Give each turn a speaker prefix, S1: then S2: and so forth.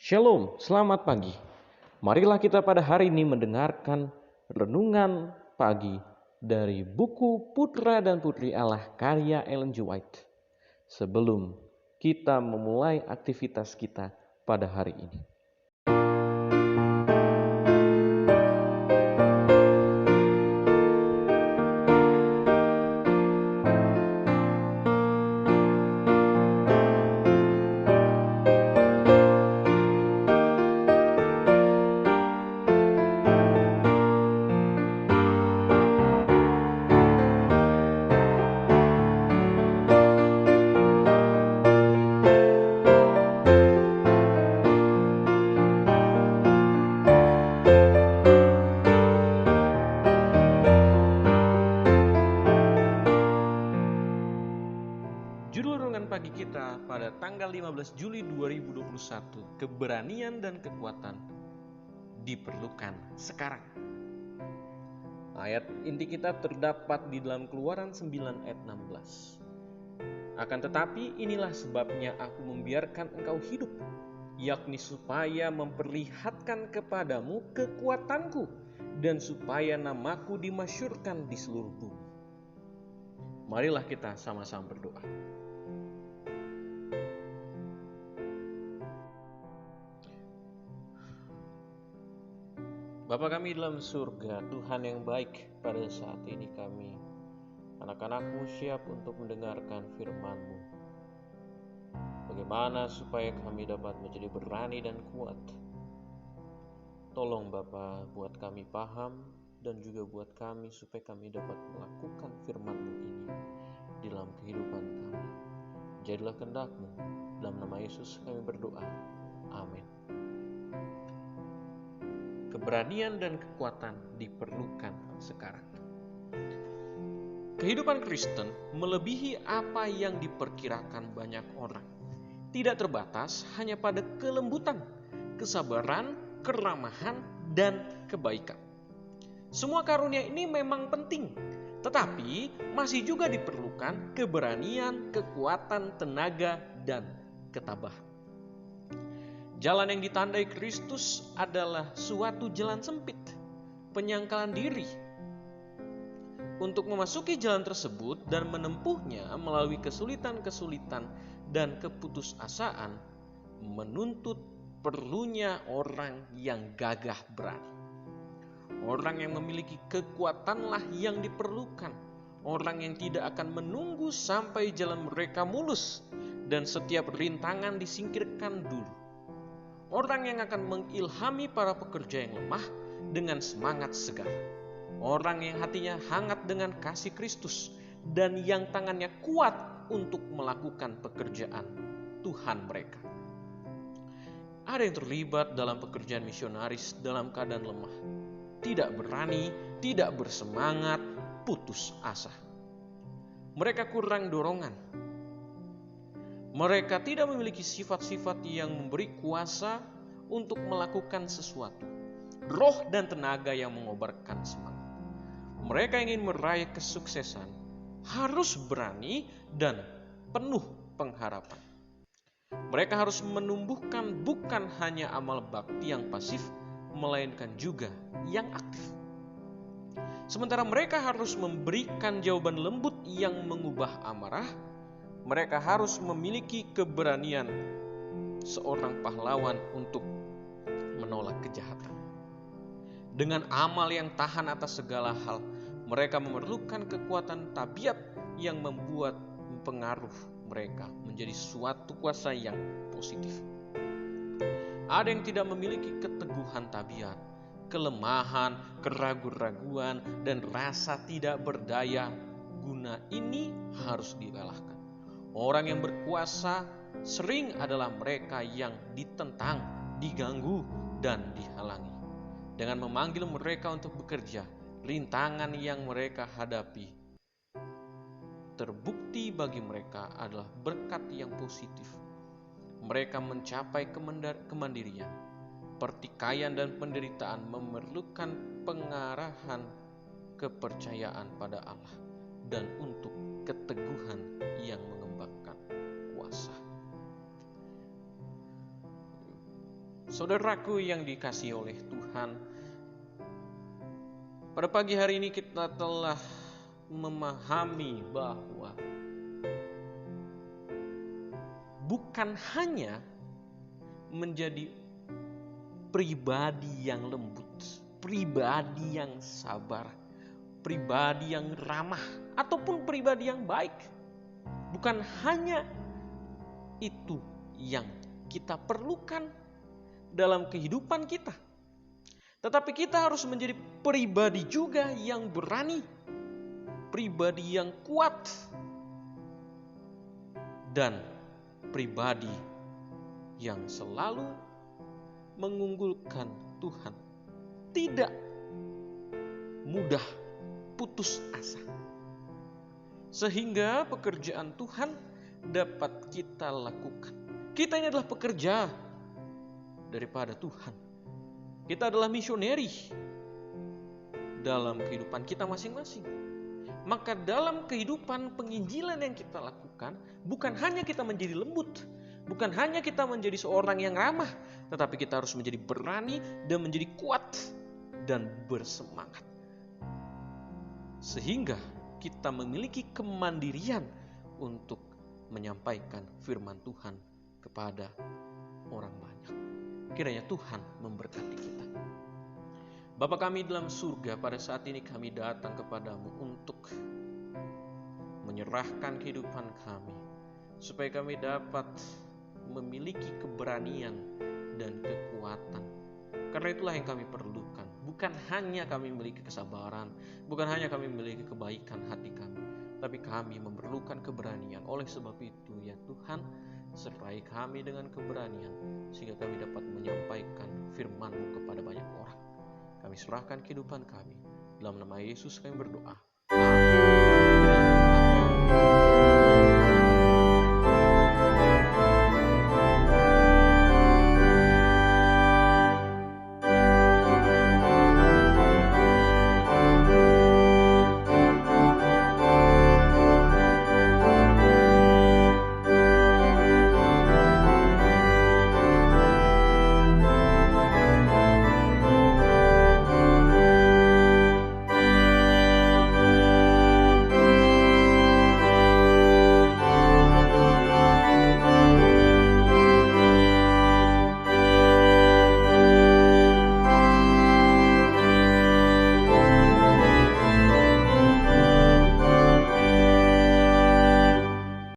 S1: Shalom, selamat pagi. Marilah kita pada hari ini mendengarkan renungan pagi dari buku Putra dan Putri Allah karya Ellen G. White. Sebelum kita memulai aktivitas kita pada hari ini. Judul renungan pagi kita pada tanggal 15 Juli 2021, keberanian dan kekuatan diperlukan sekarang. Ayat inti kita terdapat di dalam Keluaran 9 ayat 16. Akan tetapi inilah sebabnya aku membiarkan engkau hidup, yakni supaya memperlihatkan kepadamu kekuatanku dan supaya namaku dimasyhurkan di seluruh bumi. Marilah kita sama-sama berdoa. Bapa kami dalam surga, Tuhan yang baik, pada saat ini kami, anak-anak-Mu, siap untuk mendengarkan firman-Mu. Bagaimana supaya kami dapat menjadi berani dan kuat? Tolong Bapa, buat kami paham dan juga buat kami supaya kami dapat melakukan firman-Mu ini di dalam kehidupan kami. Jadilah kehendak-Mu, dalam nama Yesus kami berdoa. Amin. Keberanian dan kekuatan diperlukan sekarang. Kehidupan Kristen melebihi apa yang diperkirakan banyak orang. Tidak terbatas hanya pada kelembutan, kesabaran, keramahan, dan kebaikan. Semua karunia ini memang penting, tetapi masih juga diperlukan keberanian, kekuatan, tenaga, dan ketabahan. Jalan yang ditandai Kristus adalah suatu jalan sempit, penyangkalan diri. Untuk memasuki jalan tersebut dan menempuhnya melalui kesulitan-kesulitan dan keputusasaan, menuntut perlunya orang yang gagah berani. Orang yang memiliki kekuatanlah yang diperlukan. Orang yang tidak akan menunggu sampai jalan mereka mulus dan setiap rintangan disingkirkan dulu. Orang yang akan mengilhami para pekerja yang lemah dengan semangat segar. Orang yang hatinya hangat dengan kasih Kristus dan yang tangannya kuat untuk melakukan pekerjaan Tuhan mereka. Ada yang terlibat dalam pekerjaan misionaris dalam keadaan lemah, tidak berani, tidak bersemangat, putus asa. Mereka kurang dorongan. Mereka tidak memiliki sifat-sifat yang memberi kuasa untuk melakukan sesuatu, roh dan tenaga yang mengobarkan semangat. Mereka ingin meraih kesuksesan, harus berani dan penuh pengharapan. Mereka harus menumbuhkan bukan hanya amal bakti yang pasif, melainkan juga yang aktif. Sementara mereka harus memberikan jawaban lembut yang mengubah amarah, mereka harus memiliki keberanian seorang pahlawan untuk menolak kejahatan. Dengan amal yang tahan atas segala hal, mereka memerlukan kekuatan tabiat yang membuat pengaruh mereka menjadi suatu kuasa yang positif. Ada yang tidak memiliki keteguhan tabiat, kelemahan, keraguan-raguan, dan rasa tidak berdaya guna ini harus dikalahkan. Orang yang berkuasa sering adalah mereka yang ditentang, diganggu, dan dihalangi. Dengan memanggil mereka untuk bekerja, rintangan yang mereka hadapi terbukti bagi mereka adalah berkat yang positif. Mereka mencapai kemandirian. Pertikaian dan penderitaan memerlukan pengarahan kepercayaan pada Allah dan untuk keteguhan yang mengembangkan kuasa. Saudaraku yang dikasihi oleh Tuhan, pada pagi hari ini kita telah memahami bahwa bukan hanya menjadi pribadi yang lembut, pribadi yang sabar, pribadi yang ramah, ataupun pribadi yang baik. Bukan hanya itu yang kita perlukan dalam kehidupan kita, tetapi kita harus menjadi pribadi juga yang berani, pribadi yang kuat, dan pribadi yang selalu mengunggulkan Tuhan, tidak mudah putus asa, sehingga pekerjaan Tuhan dapat kita lakukan. Kita ini adalah pekerja daripada Tuhan. Kita adalah misioneri dalam kehidupan kita masing-masing. Maka dalam kehidupan penginjilan yang kita lakukan, bukan hanya kita menjadi lembut, bukan hanya kita menjadi seorang yang ramah, tetapi kita harus menjadi berani dan menjadi kuat dan bersemangat. Sehingga kita memiliki kemandirian untuk menyampaikan firman Tuhan kepada orang banyak. Kiranya Tuhan memberkati kita. Bapa kami dalam surga, pada saat ini kami datang kepadamu untuk menyerahkan kehidupan kami, supaya kami dapat memiliki keberanian dan kekuatan. Karena itulah yang kami perlukan. Bukan hanya kami memiliki kesabaran, bukan hanya kami memiliki kebaikan hati kami, tapi kami memerlukan keberanian. Oleh sebab itu ya Tuhan, sertai kami dengan keberanian, sehingga kami dapat menyampaikan firman-Mu kepada banyak orang. Kami serahkan kehidupan kami. Dalam nama Yesus kami berdoa. Amin.